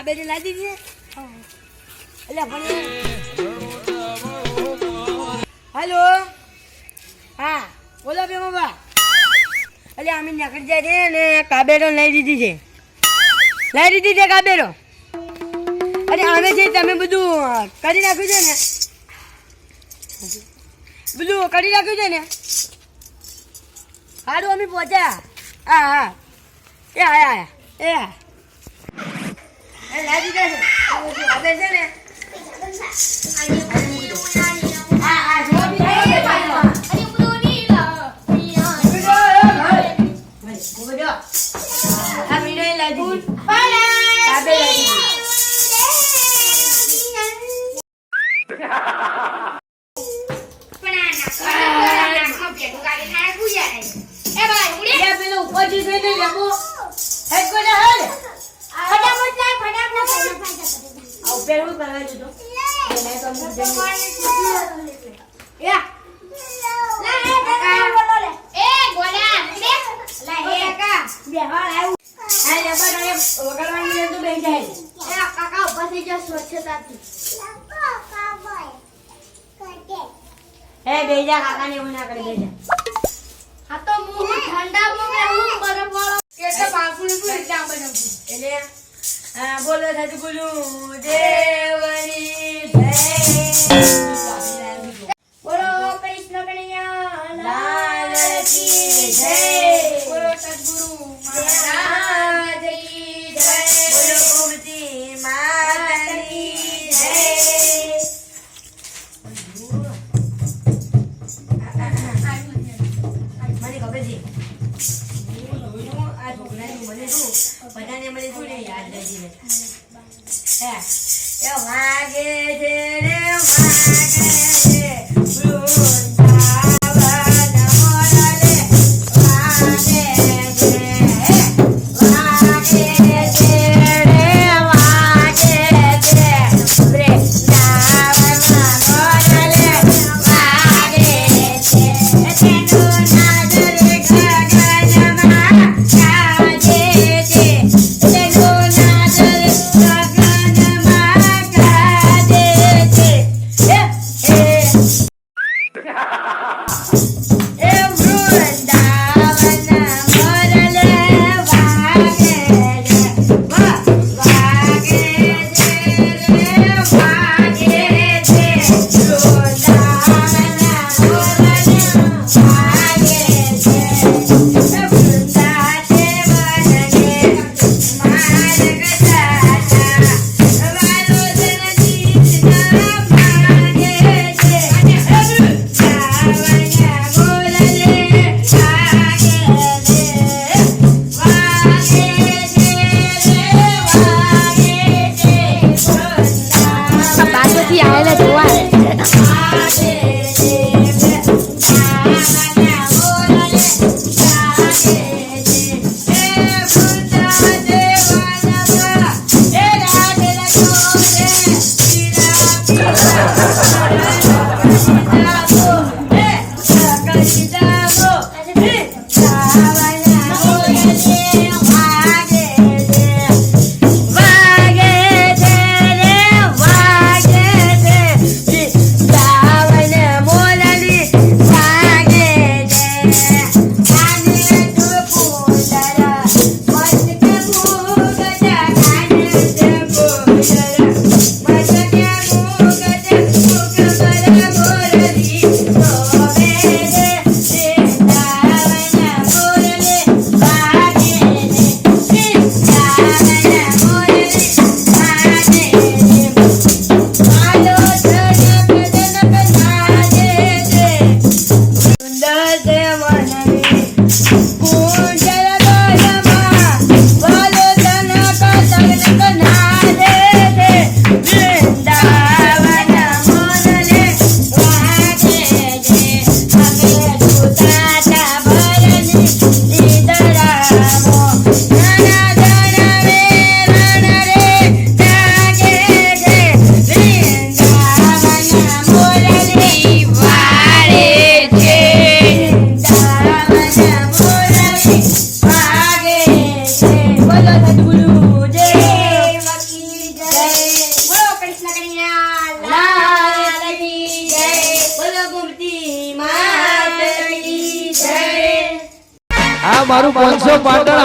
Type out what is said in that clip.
કાબેરી લાવી દીધી એટલે પણ હેલો હા બોલો બે બાબા એટલે અમે નીકળી જાય છે ને કાબેરો લઈ દીધી છે કાબેરો અરે અમે છે તમે બધું કરી નાખ્યું છે ને સારું અમે પહોંચ્યા હા એ આયા લાગી જશે આપણે છે ને બેજા કાકા ને એવું ના કરી બેજા આ તો મુહ ઠંડા મોમે હું બરફ વાળો એટલે પાકું નું એટલે આ બધું એટલે બોલો સાચું બોલું દેવની જય બોલો કૃષ્ણ કનૈયા લાલ કી જય બોલો સદગુરુ મહારાજ કી જય બોલો ગોમતી માતાની જય બધાને મને શું ને યાદ રહી એ વાગે છે રે વાગે છે વૃંદાવન મોરલે વાગે છે વાગે છે રે વાગે છે વૃંદાવન મોરલે વાગે છે તેનું નાદર ગગનમાં ગાજે છે આ મારું 500 પાટણ